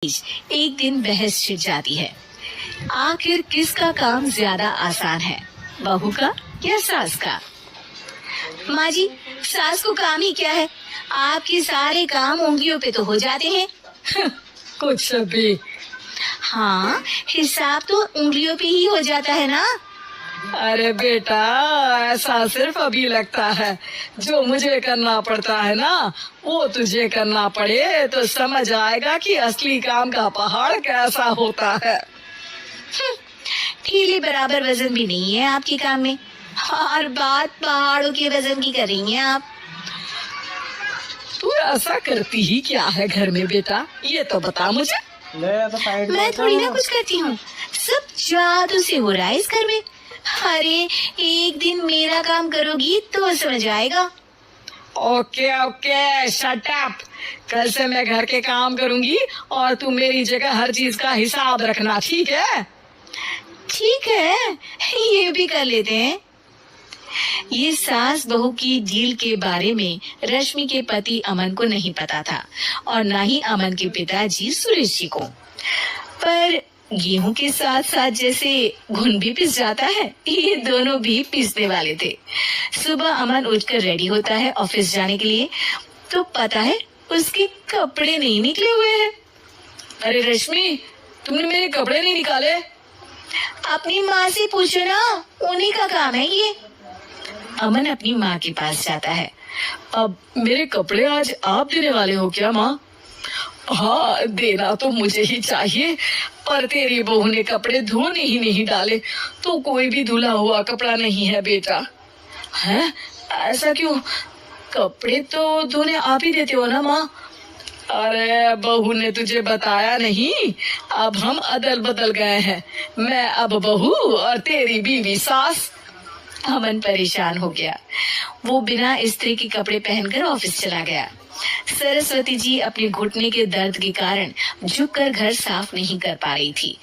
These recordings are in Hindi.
एक दिन बहस छिड़ जाती है। आखिर किसका काम ज्यादा आसान है, बहू का या सास का? माँ जी, सास को काम ही क्या है, आपके सारे काम उंगलियों पे तो हो जाते हैं। कुछ भी। हाँ, हिसाब तो उंगलियों पे ही हो जाता है ना। अरे बेटा, ऐसा सिर्फ अभी लगता है। जो मुझे करना पड़ता है ना, वो तुझे करना पड़े तो समझ आएगा कि असली काम का पहाड़ कैसा होता है। ठीली बराबर वजन भी नहीं है आपके काम में, और बात पहाड़ों के वजन की कर रही हैं आप। तू ऐसा करती ही क्या है घर में बेटा, ये तो बता मुझे। मैं थोड़ी ना कुछ करती हूँ, सब जादू से हो रहा है इस घर में। अरे एक दिन मेरा काम करोगी तो समझ आएगा। Okay okay, shut up. कल से मैं घर के काम करूंगी और तू मेरी जगह हर चीज का हिसाब रखना, ठीक है? ठीक है, ये भी कर लेते हैं। ये सास बहू की डील के बारे में रश्मि के पति अमन को नहीं पता था, और न ही अमन के पिताजी सुरेश जी को। पर गेहूं के साथ साथ जैसे घुन भी पिस जाता है, ये दोनों भी पिसने वाले थे। सुबह अमन उठकर रेडी होता है ऑफिस जाने के लिए, तो पता है उसके कपड़े नहीं निकले हुए हैं। अरे रश्मि, तुमने मेरे कपड़े नहीं निकाले? अपनी माँ से पूछो ना, उन्हीं का काम है ये। अमन अपनी माँ के पास जाता है। अब मेरे कपड़े आज आप देने वाले हो क्या माँ? हाँ, देना तो मुझे ही चाहिए, पर तेरी बहू ने कपड़े धोने ही नहीं डाले, तो कोई भी धुला हुआ कपड़ा नहीं है बेटा। हैं? ऐसा क्यों? कपड़े तो धोने आप ही देते हो ना माँ? अरे बहू ने तुझे बताया नहीं, अब हम अदल बदल गए हैं। मैं अब बहू और तेरी बीवी सास। अमन परेशान हो गया। वो बिना इस्त्री के कपड़े पहनकर ऑफिस चला गया। सरस्वती जी अपने घुटने के दर्द के कारण झुककर घर साफ नहीं कर पा रही थी,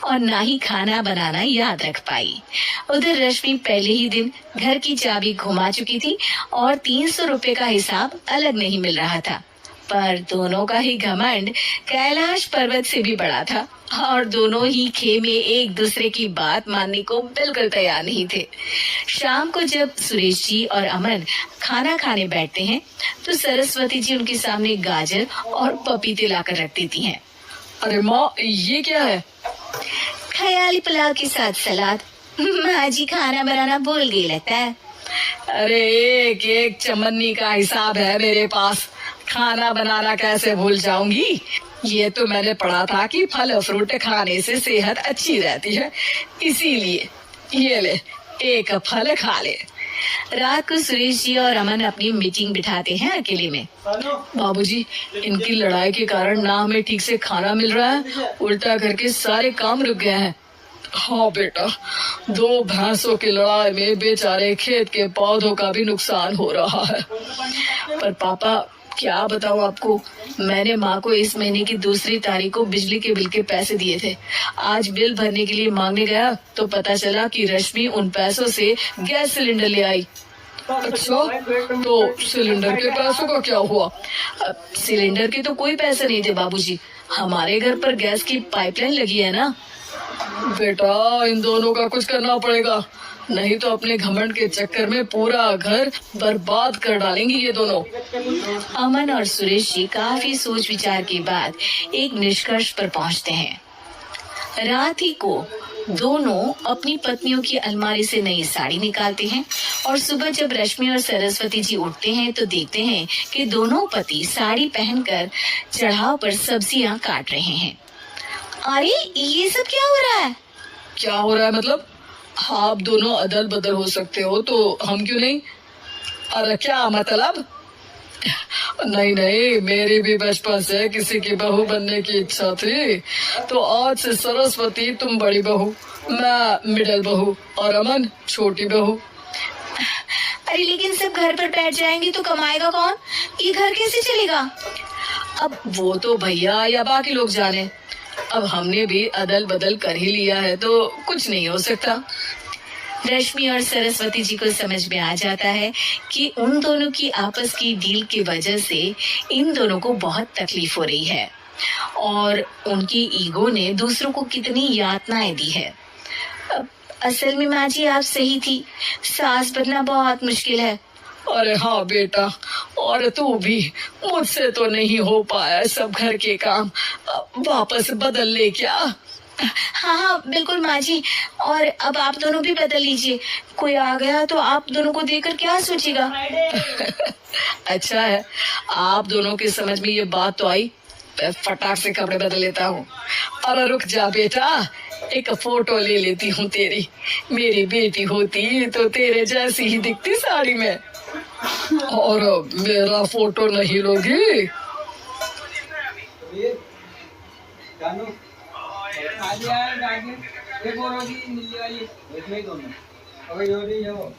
और ना ही खाना बनाना याद रख पाई। उधर रश्मि पहले ही दिन घर की चाबी घुमा चुकी थी, और 300 रुपए का हिसाब अलग नहीं मिल रहा था। पर दोनों का ही घमंड कैलाश पर्वत से भी बड़ा था, और दोनों ही खेमे एक दूसरे की बात मानने को बिल्कुल तैयार नहीं थे। शाम को जब सुरेश जी और अमन खाना खाने बैठते हैं, तो सरस्वती जी उनके सामने गाजर और पपीते लाकर रख देती हैं। अरे माँ, ये क्या है? ख्याली पुलाव के साथ सलाद। माँ जी खाना बनाना भूल गई लगता है। अरे एक एक चमन्नी का हिसाब है मेरे पास, खाना बनाना कैसे भूल जाऊंगी? ये तो मैंने पढ़ा था कि फल फ्रूट खाने से सेहत अच्छी रहती है, इसीलिए ये ले, एक फल खा ले। रात को सुरेश जी और अमन अपनी मीटिंग बिठाते हैं अकेले में। बाबूजी, इनकी लड़ाई के कारण ना हमें ठीक से खाना मिल रहा है, उल्टा करके सारे काम रुक गए हैं। हाँ बेटा, 2 भैंसों की लड़ाई में बेचारे खेत के पौधों का भी नुकसान हो रहा है। पर पापा, क्या बताऊं आपको, मैंने माँ को इस महीने की 2 तारीख को बिजली के बिल के पैसे दिए थे। आज बिल भरने के लिए मांगने गया तो पता चला कि रश्मि उन पैसों से गैस सिलेंडर ले आई। अच्छा, तो सिलेंडर के पैसों का क्या हुआ? सिलेंडर के तो कोई पैसे नहीं थे बाबूजी, हमारे घर पर गैस की पाइपलाइन लगी है ना। बेटा, इन दोनों का कुछ करना पड़ेगा, नहीं तो अपने घमंड के चक्कर में पूरा घर बर्बाद कर डालेंगी ये दोनों। अमन और सुरेश जी काफी सोच विचार के बाद एक निष्कर्ष पर पहुंचते हैं। रात ही को दोनों अपनी पत्नियों की अलमारी से नई साड़ी निकालते हैं, और सुबह जब रश्मि और सरस्वती जी उठते हैं तो देखते हैं कि दोनों पति साड़ी पहनकर चढ़ाव पर सब्जियां काट रहे हैं। अरे ये सब क्या हो रहा है? क्या हो रहा है मतलब? आप दोनों अदल बदल हो सकते हो तो हम क्यों नहीं? अरे क्या मतलब? नहीं नहीं, मेरी भी बचपन से किसी की बहू बनने की इच्छा थी, तो आज से सरस्वती तुम बड़ी बहू, मैं मिडिल बहू और अमन छोटी बहू। अरे लेकिन सब घर पर बैठ जाएंगे तो कमाएगा कौन? ये घर कैसे चलेगा? अब वो तो भैया या बाकी लोग जाने, अब हमने भी अदल बदल कर ही लिया है तो कुछ नहीं हो सकता। रश्मि और सरस्वती जी को समझ में आ जाता है कि उन दोनों की आपस की डील की वजह से इन दोनों को बहुत तकलीफ हो रही है। और उनकी ईगो ने दूसरों को कितनी यातनाएं दी है। असल में माँ जी आप सही थी, सास बनना बहुत मुश्किल है। अरे हाँ बेटा, और तू भी, मुझसे तो नहीं हो पाया सब घर के काम, वापस बदल ले क्या? हाँ हाँ बिल्कुल माँ जी, और अब आप दोनों भी बदल लीजिए, कोई आ गया तो आप दोनों को देखकर क्या सोचेगा। अच्छा है, आप दोनों की समझ में ये बात तो आई। मैं फटाक से कपड़े बदल लेता हूँ। अरे रुक जा बेटा, एक फोटो ले लेती हूँ तेरी। मेरी बेटी होती तो तेरे जैसी ही दिखती साड़ी में। और मेरा फोटो नहीं लोगी? एक और होगी नीली वाली, इसमें ही दोनों। अबे जो रही है वो